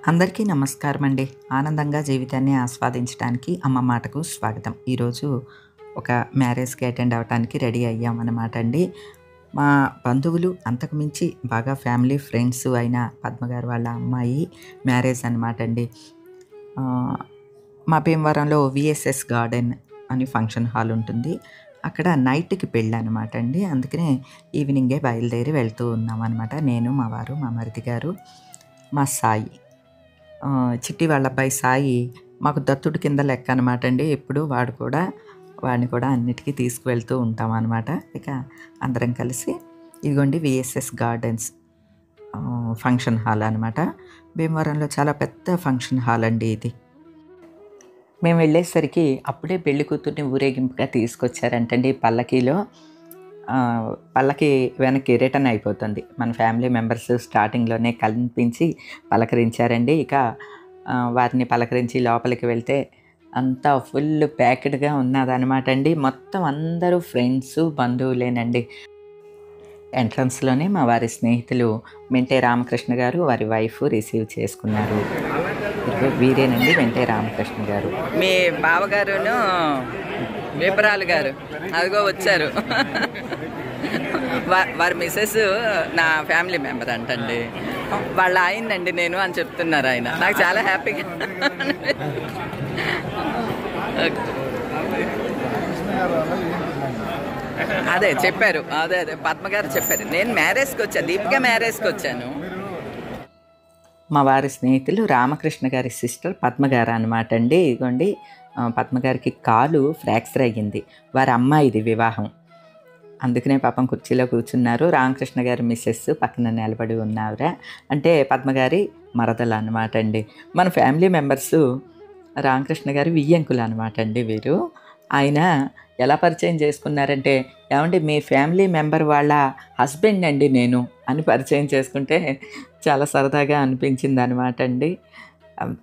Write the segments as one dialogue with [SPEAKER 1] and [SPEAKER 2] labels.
[SPEAKER 1] అందరికీ నమస్కారం అండి. ఆనందంగా జీవితాన్ని ఆస్వాదించడానికి అమ్మ మాటకు స్వాగతం. ఈరోజు ఒక మ్యారేజ్‌కి అటెండ్ అవ్వటానికి రెడీ అయ్యామన్నమాట అండి. మా బంధువులు అంతకు మించి బాగా ఫ్యామిలీ ఫ్రెండ్స్ అయిన పద్మగారు వాళ్ళ అమ్మాయి మ్యారేజ్ అనమాట అండి. ఆహ్, మా భీమవరంలో వీఎస్ఎస్ గార్డెన్ అని ఫంక్షన్ హాల్ ఉంటుంది. అక్కడ నైట్‌కి పెళ్ళనమాట అండి. అందుకనే ఈవినింగే బయలుదేరి వెళ్తూ ఉన్నామనమాట. నేను, మా వారు, మా మరిది గారు, మా సాయి. చిట్టి వాళ్ళ అబ్బాయి సాయి మాకు దత్తుడి కింద లెక్క అనమాట అండి. ఎప్పుడు వాడిని కూడా అన్నిటికీ తీసుకువెళ్తూ ఉంటామనమాట. ఇక అందరం కలిసి ఇదిగోండి వీఎస్ఎస్ గార్డెన్స్ ఫంక్షన్ హాల్ అనమాట. భీమవరంలో చాలా పెద్ద ఫంక్షన్ హాల్ అండి ఇది. మేము వెళ్ళేసరికి అప్పుడే పెళ్లి కూతుర్ని ఊరేగింపుగా తీసుకొచ్చారంటండి పల్లకీలో. పల్లకి వెనక్కి రిటర్న్ అయిపోతుంది. మన ఫ్యామిలీ మెంబర్స్ స్టార్టింగ్‌లోనే కనిపించి పలకరించారండి. ఇక వారిని పలకరించి లోపలికి వెళ్తే అంతా ఫుల్ ప్యాక్డ్‌గా ఉన్నదనమాట అండి. మొత్తం అందరూ ఫ్రెండ్సు, బంధువులేనండి. ఎంట్రన్స్‌లోనే మా వారి స్నేహితులు మెంటే రామకృష్ణ గారు, వారి వైఫ్ రిసీవ్ చేసుకున్నారు. వీరేనండి మెంటే రామకృష్ణ గారు.
[SPEAKER 2] మీ బావగారును విపరాలు గారు అదిగో వచ్చారు. వారి మిస్సెస్ నా ఫ్యామిలీ మెంబర్ అంటండి. వాళ్ళ ఆయనండి నేను అని చెప్తున్నారు ఆయన. నాకు చాలా హ్యాపీగా అదే చెప్పారు. అదే పద్మగారు చెప్పారు. నేను మ్యారేజ్కి వచ్చాను, దీపిక మ్యారేజ్కి వచ్చాను.
[SPEAKER 1] మా వారి స్నేహితులు రామకృష్ణ గారి సిస్టర్ పద్మగారు అనమాట అండి. ఇదిగోండి పద్మగారికి కాలు ఫ్రాక్చర్ అయ్యింది. వారి అమ్మాయిది వివాహం. అందుకనే పాపం కుర్చీలో కూర్చున్నారు. రామకృష్ణ గారి మిస్సెస్ పక్కన నిలబడి ఉన్నారా. అంటే పద్మగారి మరదలు అనమాట అండి. మన ఫ్యామిలీ మెంబర్సు రామకృష్ణ గారి వియ్యంకులు అనమాట అండి వీరు. ఆయన ఎలా పరిచయం చేసుకున్నారంటే, ఏమండి మీ ఫ్యామిలీ మెంబర్ వాళ్ళ హస్బెండ్ అండి నేను అని పరిచయం చేసుకుంటే చాలా సరదాగా అనిపించింది అనమాట అండి.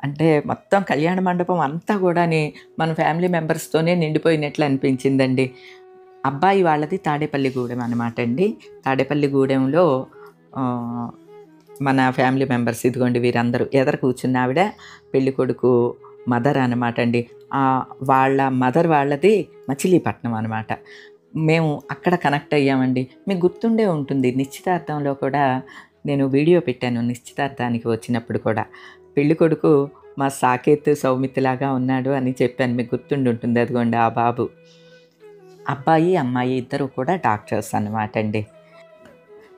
[SPEAKER 1] అంటే మొత్తం కళ్యాణ మండపం అంతా కూడాని మన ఫ్యామిలీ మెంబర్స్తోనే నిండిపోయినట్లు అనిపించిందండి. అబ్బాయి వాళ్ళది తాడేపల్లిగూడెం అనమాట అండి. తాడేపల్లిగూడెంలో మన ఫ్యామిలీ మెంబర్స్ ఇదిగోండి వీరందరూ. ఎదర కూర్చున్న ఆవిడ పెళ్ళికొడుకు మదర్ అనమాట అండి. వాళ్ళ మదర్ వాళ్ళది మచిలీపట్నం అనమాట. మేము అక్కడ కనెక్ట్ అయ్యామండి. మీకు గుర్తుండే ఉంటుంది, నిశ్చితార్థంలో కూడా నేను వీడియో పెట్టాను. నిశ్చితార్థానికి వచ్చినప్పుడు కూడా పెళ్ళికొడుకు మా సాకేత్ సౌమిత్తిలాగా ఉన్నాడు అని చెప్పాను. మీకు గుర్తుండి ఉంటుంది. అదిగోండి ఆ బాబు. అబ్బాయి అమ్మాయి ఇద్దరు కూడా డాక్టర్స్ అనమాట అండి.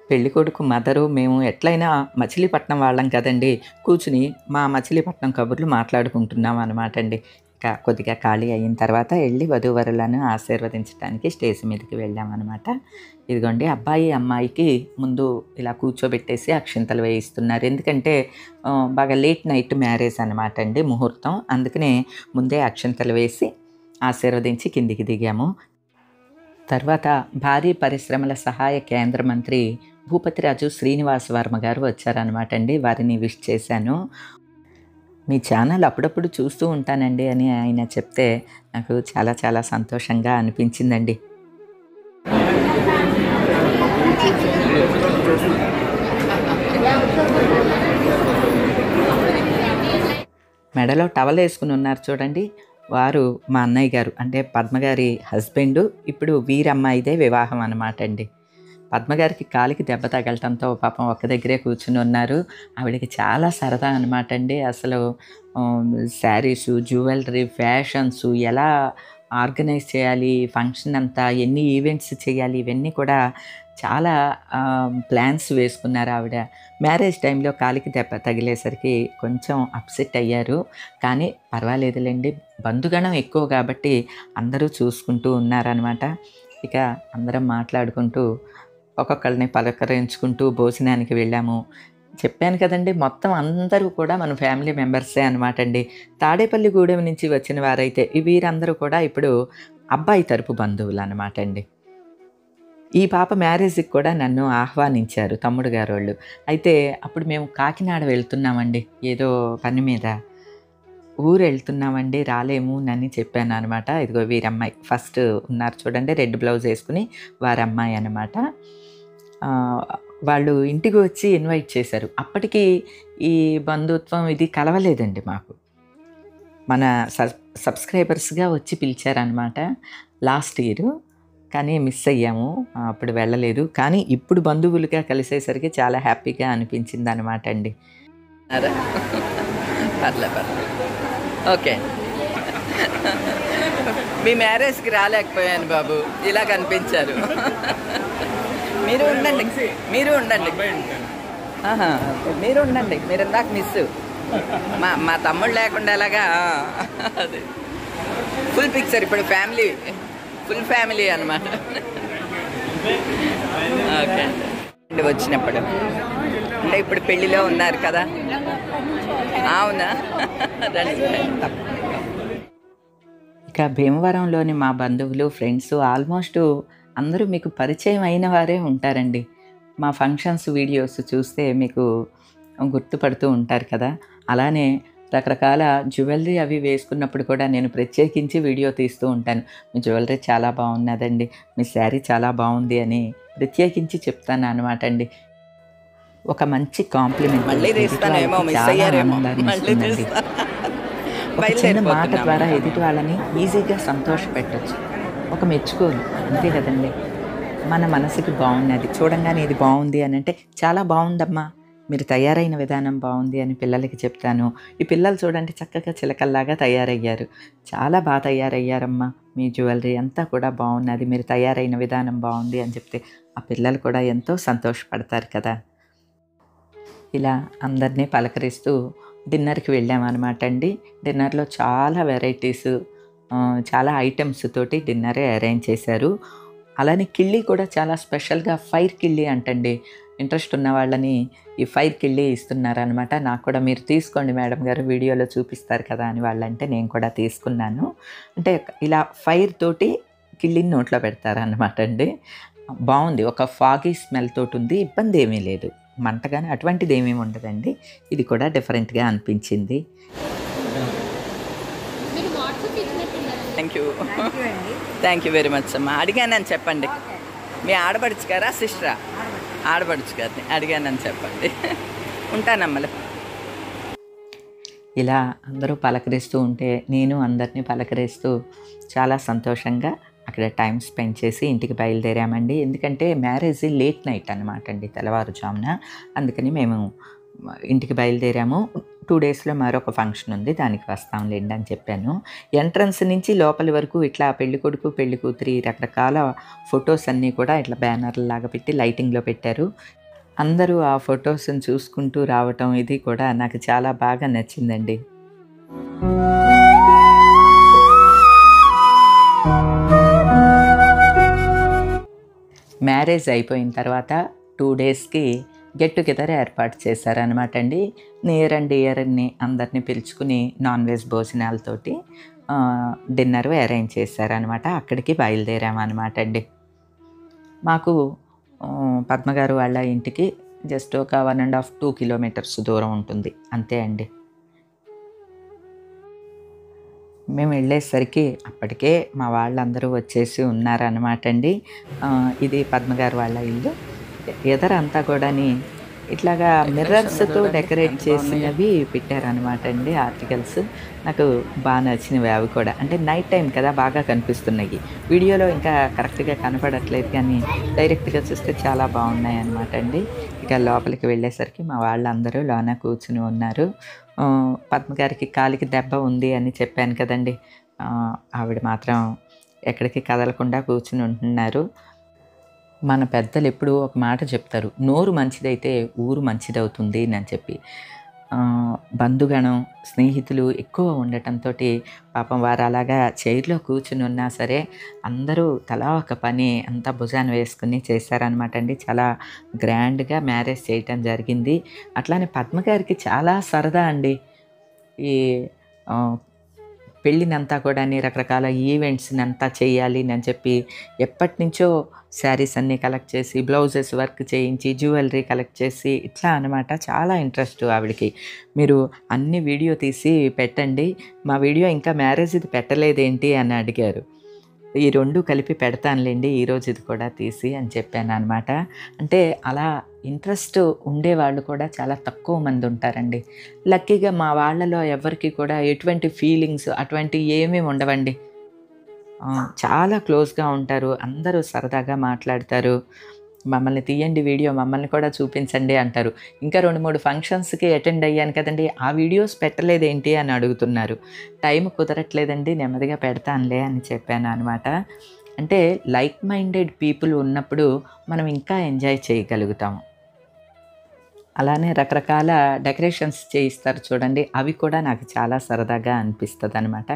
[SPEAKER 1] పెళ్ళికొడుకు మదరు మేము ఎట్లయినా మచిలీపట్నం వాళ్ళం కదండి. కూర్చుని మా మచిలీపట్నం కబుర్లు మాట్లాడుకుంటున్నాం అనమాట అండి. ఇక కొద్దిగా ఖాళీ అయిన తర్వాత వెళ్ళి వధూవరులను ఆశీర్వదించడానికి స్టేజ్ మీదకి వెళ్ళామన్నమాట. ఇదిగోండి అబ్బాయి అమ్మాయికి ముందు ఇలా కూర్చోబెట్టేసి అక్షింతలు వేయిస్తున్నారు. ఎందుకంటే బాగా లేట్ నైట్ మ్యారేజ్ అనమాట అండి, ముహూర్తం. అందుకనే ముందే అక్షింతలు వేసి ఆశీర్వదించి కిందికి దిగాము. తర్వాత భారీ పరిశ్రమల సహాయ కేంద్ర మంత్రి భూపతిరాజు శ్రీనివాస వర్మ గారు వచ్చారనమాట అండి. వారిని విష్ చేశాను. మీ ఛానల్ అప్పుడప్పుడు చూస్తూ ఉంటానండి అని ఆయన చెప్తే నాకు చాలా చాలా సంతోషంగా అనిపించిందండి. మెడలో టవల్ వేసుకుని ఉన్నారు చూడండి, వారు మా అన్నయ్య గారు. అంటే పద్మగారి హస్బెండు. ఇప్పుడు వీరమ్మాయిదే వివాహం అనమాట అండి. పద్మగారికి కాలికి దెబ్బ తగలటంతో పాపం ఒక్క దగ్గరే కూర్చుని ఉన్నారు. ఆవిడకి చాలా సరదా అనమాట అండి. అసలు శారీసు, జ్యువెలరీ, ఫ్యాషన్సు ఎలా ఆర్గనైజ్ చేయాలి, ఫంక్షన్ అంతా ఎన్ని ఈవెంట్స్ చేయాలి, ఇవన్నీ కూడా చాలా ప్లాన్స్ వేసుకున్నారు ఆవిడ. మ్యారేజ్ టైంలో కాలికి దెబ్బ తగిలేసరికి కొంచెం అప్సెట్ అయ్యారు. కానీ పర్వాలేదులేండి, బంధుగణం ఎక్కువ కాబట్టి అందరూ చూసుకుంటూ ఉన్నారనమాట. ఇక అందరం మాట్లాడుకుంటూ ఒక్కొక్కరిని పలకరించుకుంటూ భోజనానికి వెళ్ళాము. చెప్పాను కదండి, మొత్తం అందరూ కూడా మన ఫ్యామిలీ మెంబర్సే అనమాట అండి. తాడేపల్లిగూడెం నుంచి వచ్చిన వారైతే వీరందరూ కూడా ఇప్పుడు అబ్బాయి తరపు బంధువులు అనమాట అండి. ఈ పాప మ్యారేజ్‌కి కూడా నన్ను ఆహ్వానించారు తమ్ముడు గారోళ్ళు. అయితే అప్పుడు మేము కాకినాడ వెళ్తున్నామండి, ఏదో పని మీద. ఊరెళ్తున్నామండి, రాలేము అని చెప్పాననమాట. ఇదిగో వీరమ్మాయి ఫస్ట్ ఉన్నారు చూడండి, రెడ్ బ్లౌజ్ వేసుకుని వారమ్మాయి అనమాట. వాళ్ళు ఇంటికి వచ్చి ఇన్వైట్ చేశారు. అప్పటికి ఈ బంధుత్వం ఇది కలవలేదండి మాకు. మన సబ్స్క్రైబర్స్‌గా వచ్చి పిలిచారనమాట లాస్ట్ ఇయరు. కానీ మిస్ అయ్యాము. అప్పుడు వెళ్ళలేదు. కానీ ఇప్పుడు బంధువులుగా కలిసేసరికి చాలా హ్యాపీగా అనిపించిందనమాట అండి.
[SPEAKER 2] అదే పర్లేదు. ఓకే. మీ మ్యారేజ్కి రాలేకపోయాను బాబు, ఇలా కనిపించారు. మీరు ఉండండి, మీరు ఉండండి, మీరు ఉండండి. మీరు ఇందాక మిస్ మా తమ్ముడు లేకుండా ఎలాగా. అది ఫుల్ పిక్చర్ ఇప్పుడు ఫ్యామిలీ, ఫుల్ ఫ్యామిలీ అనమాట. ఓకే అండి. వచ్చినప్పుడు అంటే ఇప్పుడు పెళ్ళిలో ఉన్నారు కదా. అవునా?
[SPEAKER 1] ఇక భీమవరంలోని మా బంధువులు, ఫ్రెండ్స్ ఆల్మోస్ట్ అందరూ మీకు పరిచయం అయిన వారే ఉంటారండి. మా ఫంక్షన్స్ వీడియోస్ చూస్తే మీకు గుర్తుపడుతూ ఉంటారు కదా. అలానే రకరకాల జ్యువెలరీ అవి వేసుకున్నప్పుడు కూడా నేను ప్రత్యేకించి వీడియో తీస్తూ ఉంటాను. మీ జ్యువెలరీ చాలా బాగున్నదండి, మీ శారీ చాలా బాగుంది అని ప్రత్యేకించి చెప్తాను అనమాట అండి. ఒక మంచి కాంప్లిమెంట్
[SPEAKER 2] మళ్ళీ తీస్తానేమో, మిస్ అయ్యారేమో. మళ్ళీ
[SPEAKER 1] ఒక చిన్న మాట ద్వారా ఎదుటి వాళ్ళని ఈజీగా సంతోషపెట్టచ్చు. ఒక మెచ్చుకోలు అంతే కదండి. మన మనసుకి బాగున్నది చూడంగానే ఇది బాగుంది అని అంటే చాలా బాగుందమ్మా, మీరు తయారైన విధానం బాగుంది అని పిల్లలకి చెప్తాను. ఈ పిల్లలు చూడండి చక్కగా చిలకల్లాగా తయారయ్యారు, చాలా బాగా తయారయ్యారమ్మా, మీ జ్యువెలరీ అంతా కూడా బాగున్నది, మీరు తయారైన విధానం బాగుంది అని చెప్తే ఆ పిల్లలు కూడా ఎంతో సంతోషపడతారు కదా. ఇలా అందరినీ పలకరిస్తూ డిన్నర్కి వెళ్ళామన్నమాట అండి. డిన్నర్లో చాలా వెరైటీస్, చాలా ఐటమ్స్ తోటి డిన్నరే అరేంజ్ చేశారు. అలానే కిళ్ళీ కూడా చాలా స్పెషల్గా ఫైర్ కిళ్ళీ అంటండి. ఇంట్రెస్ట్ ఉన్న వాళ్ళని ఈ ఫైర్ కిళ్ళీ ఇస్తున్నారనమాట. నాకు కూడా మీరు తీసుకోండి మేడం గారు, వీడియోలో చూపిస్తారు కదా అని వాళ్ళంటే నేను కూడా తీసుకున్నాను. అంటే ఇలా ఫైర్ తోటి కిళ్ళీని నోట్లో పెడతారనమాట అండి. బాగుంది, ఒక ఫాగీ స్మెల్ తోటి ఉంది, ఇబ్బంది ఏమీ లేదు, మంట కానీ అటువంటిది ఏమీ ఉండదండి. ఇది కూడా డిఫరెంట్గా అనిపించింది.
[SPEAKER 2] థ్యాంక్ యూ వెరీ మచ్ అమ్మా. అడిగానని చెప్పండి. మీ ఆడపడుచు గారా సిస్టరా? ఆడపడుచు గారిని అడిగానని చెప్పండి. ఉంటానమ్మలే.
[SPEAKER 1] ఇలా అందరూ పలకరిస్తూ ఉంటే నేను అందరినీ పలకరిస్తూ చాలా సంతోషంగా అక్కడ టైం స్పెండ్ చేసి ఇంటికి బయలుదేరామండి. ఎందుకంటే మ్యారేజ్ లేట్ నైట్ అనమాట అండి, తెల్లవారుజామున. అందుకని మేము ఇంటికి బయలుదేరాము. 2 డేస్లో మరొక ఫంక్షన్ ఉంది, దానికి వస్తాంలేండి అని చెప్పాను. ఎంట్రన్స్ నుంచి లోపలి వరకు ఇట్లా పెళ్ళికొడుకు పెళ్లి కూతురి రకరకాల ఫొటోస్ అన్నీ కూడా ఇట్లా బ్యానర్లాగా పెట్టి లైటింగ్లో పెట్టారు. అందరూ ఆ ఫొటోస్ని చూసుకుంటూ రావటం ఇది కూడా నాకు చాలా బాగా నచ్చిందండి. మ్యారేజ్ అయిపోయిన తర్వాత 2 డేస్కి గెట్ టుగెదర్ ఏర్పాటు చేశారనమాట అండి. నియర్ అండ్ డియర్ని అందరినీ పిలుచుకుని నాన్ వెజ్ భోజనాలతోటి డిన్నర్ అరేంజ్ చేశారనమాట. అక్కడికి బయలుదేరామన్నమాట అండి. మాకు పద్మగారు వాళ్ళ ఇంటికి జస్ట్ ఒక 1.5-2 కిలోమీటర్స్ దూరం ఉంటుంది, అంతే అండి. మేము వెళ్ళేసరికి అప్పటికే మా వాళ్ళందరూ వచ్చేసి ఉన్నారనమాట అండి. ఇది పద్మగారు వాళ్ళ ఇల్లు. ఎదరంతా కూడాని ఇట్లాగా మిర్రర్స్తో డెకరేట్ చేసినవి పెట్టారనమాట అండి, ఆర్టికల్స్. నాకు బాగా నచ్చినవి అవి కూడా. అంటే నైట్ టైం కదా బాగా కనిపిస్తున్నాయి, వీడియోలో ఇంకా కరెక్ట్గా కనపడట్లేదు, కానీ డైరెక్ట్గా చూస్తే చాలా బాగున్నాయి అనమాట అండి. ఇక లోపలికి వెళ్ళేసరికి మా వాళ్ళందరూ లోన కూర్చుని ఉన్నారు. పద్మగారికి కాలికి దెబ్బ ఉంది అని చెప్పాను కదండి, ఆవిడ మాత్రం ఎక్కడికి కదలకుండా కూర్చుని ఉంటున్నారు. మన పెద్దలు ఎప్పుడూ ఒక మాట చెప్తారు, నోరు మంచిదైతే ఊరు మంచిదవుతుంది అని చెప్పి. బంధుగణం స్నేహితులు ఎక్కువ ఉండటంతో పాపం వారు అలాగా చైర్లో కూర్చుని ఉన్నా సరే అందరూ తలా ఒక పని అంతా భుజాన వేసుకుని చేశారనమాట అండి. చాలా గ్రాండ్గా మ్యారేజ్ చేయటం జరిగింది. అట్లానే పద్మగారికి చాలా సరదా అండి ఈ పెళ్ళినంతా కూడా రకరకాల ఈవెంట్స్ని అంతా చేయాలి అని చెప్పి ఎప్పటి నుంచో శారీస్ అన్నీ కలెక్ట్ చేసి, బ్లౌజెస్ వర్క్ చేయించి, జ్యువెలరీ కలెక్ట్ చేసి ఇట్లా అనమాట. చాలా ఇంట్రెస్ట్ ఆవిడకి. మీరు అన్ని వీడియో తీసి పెట్టండి, మా వీడియో ఇంకా మ్యారేజ్ది పెట్టలేదేంటి అని అడిగారు. ఈ 2 కలిపి పెడతానులెండి ఈరోజు ఇది కూడా తీసి అని చెప్పాననమాట. అంటే అలా ఇంట్రెస్ట్ ఉండేవాళ్ళు కూడా చాలా తక్కువ మంది ఉంటారండి. లక్కీగా మా వాళ్ళలో ఎవరికీ కూడా ఎటువంటి ఫీలింగ్స్ అటువంటివి ఏమీ ఉండవండి. చాలా క్లోజ్‌గా ఉంటారు. అందరూ సరదాగా మాట్లాడతారు. మమ్మల్ని తీయండి వీడియో, మమ్మల్ని కూడా చూపించండి అంటారు. ఇంకా 2, 3 ఫంక్షన్స్‌కి అటెండ్ అయ్యాను కదండీ! ఆ వీడియోస్ పెట్టలేదేంటి అని అడుగుతున్నారు. టైం కుదరట్లేదండి, నెమ్మదిగా పెడతానులే అని చెప్పాననమాట. అంటే లైక్ మైండెడ్ పీపుల్ ఉన్నప్పుడు మనం ఇంకా ఎంజాయ్ చేయగలుగుతాము. అలానే రకరకాల డెకరేషన్స్ చేయిస్తారు చూడండి, అవి కూడా నాకు చాలా సరదాగా అనిపిస్తదనమాట.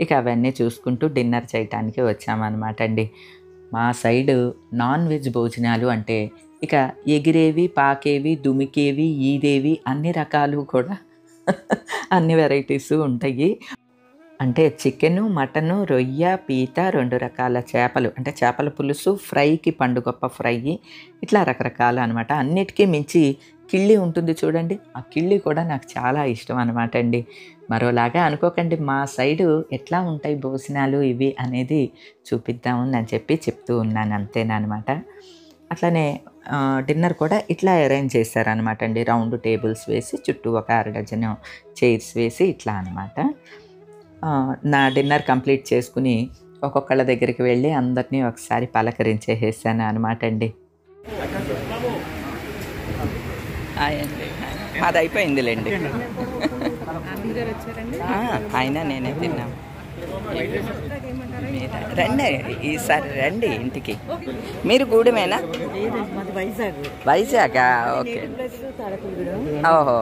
[SPEAKER 1] ఇక అవన్నీ చూసుకుంటూ డిన్నర్ చేయటానికి వచ్చామనమాట అండి. మా సైడు నాన్ వెజ్ భోజనాలు అంటే ఇక ఎగిరేవి, పాకేవి, దుమికేవి, ఈదేవి అన్ని రకాలు కూడా అన్ని వెరైటీసు ఉంటాయి. అంటే చికెను, మటను, రొయ్య, పీత, 2 రకాల చేపలు అంటే చేపల పులుసు, ఫ్రైకి పండుగొప్ప ఫ్రై, ఇట్లా రకరకాలు అనమాట. అన్నిటికీ మించి కిళ్ళి ఉంటుంది చూడండి, ఆ కిళ్ళి కూడా నాకు చాలా ఇష్టం అనమాట అండి. మరోలాగా అనుకోకండి, మా సైడు ఎట్లా ఉంటాయి భోజనాలు ఇవి అనేది చూపిద్దామని అని చెప్పి చెప్తూ ఉన్నాను అంతేనమాట. అట్లనే డిన్నర్ కూడా ఇట్లా అరేంజ్ చేశారనమాట అండి. రౌండ్ టేబుల్స్ వేసి చుట్టూ ఒక 6 డజను చైర్స్ వేసి ఇట్లా అనమాట. నా డిన్నర్ కంప్లీట్ చేసుకుని ఒక్కొక్కళ్ళ దగ్గరికి వెళ్ళి అందరినీ ఒకసారి పలకరించేసేసాను అనమాట అండి.
[SPEAKER 2] హాయ్ అండి. మాది అయిపోయిందిలేండి. ఆయన నేనే తిన్నాం. రండి, ఈసారి రండి ఇంటికి. మీరు గూడెమేనా? వైజాగా? ఓకే. ఓహో,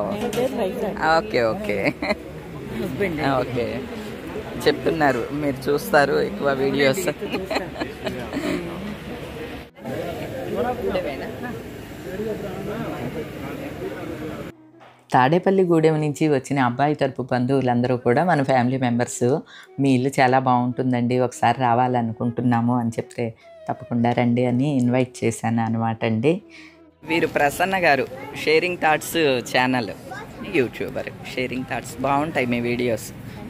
[SPEAKER 2] ఓకే ఓకే ఓకే. చెప్తున్నారు మీరు చూస్తారు ఎక్కువ వీడియోస్.
[SPEAKER 1] తాడేపల్లిగూడెం నుంచి వచ్చిన అబ్బాయి తరపు బంధువులందరూ కూడా మన ఫ్యామిలీ మెంబర్స్, మీ ఇల్లు చాలా బాగుంటుందండి, ఒకసారి రావాలనుకుంటున్నాము అని చెప్తే తప్పకుండా రండి అని ఇన్వైట్ చేశాను అనమాట అండి.
[SPEAKER 2] వీరు ప్రసన్న గారు, sharing thoughts channel YouTuber. Sharing thoughts బాగుంటాయి మీ వీడియోస్.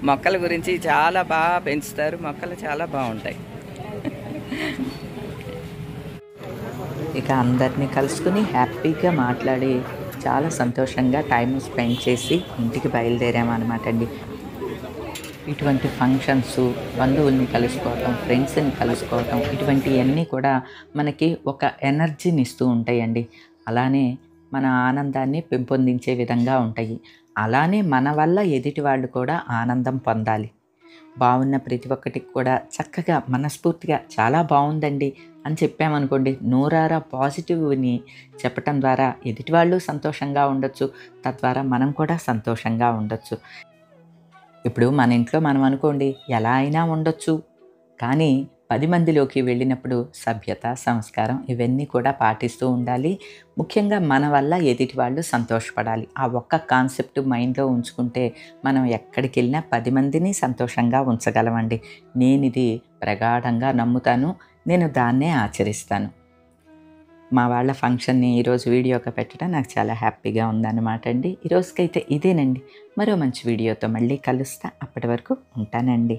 [SPEAKER 2] మొక్కల గురించి చాలా బాగా పెంచుతారు, మొక్కలు చాలా బాగుంటాయి.
[SPEAKER 1] ఇక అందరినీ కలుసుకుని హ్యాపీగా మాట్లాడి చాలా సంతోషంగా టైం స్పెండ్ చేసి ఇంటికి బయలుదేరామన్నమాట అండి. ఇటువంటి ఫంక్షన్స్, బంధువుల్ని కలుసుకోవటం, ఫ్రెండ్స్ని కలుసుకోవటం, ఇటువంటివన్నీ కూడా మనకి ఒక ఎనర్జీని ఇస్తూ ఉంటాయండి. అలానే మన ఆనందాన్ని పెంపొందించే విధంగా ఉంటాయి. అలానే మన వల్ల ఎదుటి వాళ్ళు కూడా ఆనందం పొందాలి. బాగున్న ప్రతి ఒక్కటికి కూడా చక్కగా మనస్ఫూర్తిగా చాలా బాగుందండి అని చెప్పామనుకోండి, నోరారా పాజిటివ్ని చెప్పటం ద్వారా ఎదుటి వాళ్ళు సంతోషంగా ఉండొచ్చు, తద్వారా మనం కూడా సంతోషంగా ఉండొచ్చు. ఇప్పుడు మన ఇంట్లో మనం అనుకోండి ఎలా అయినా ఉండొచ్చు, కానీ 10 మందిలోకి వెళ్ళినప్పుడు సభ్యత, సంస్కారం ఇవన్నీ కూడా పాటిస్తూ ఉండాలి. ముఖ్యంగా మన వల్ల ఎదుటి వాళ్ళు సంతోషపడాలి. ఆ ఒక్క కాన్సెప్ట్ మైండ్లో ఉంచుకుంటే మనం ఎక్కడికి వెళ్ళినా 10 మందిని సంతోషంగా ఉంచగలమండి. నేను ఇది ప్రగాఢంగా నమ్ముతాను, నేను దాన్నే ఆచరిస్తాను. మా వాళ్ళ ఫంక్షన్ని ఈరోజు వీడియోగా పెట్టడం నాకు చాలా హ్యాపీగా ఉందన్నమాట అండి. ఈరోజుకైతే ఇదేనండి. మరో మంచి వీడియోతో మళ్ళీ కలుస్తా. అప్పటి వరకు ఉంటానండి.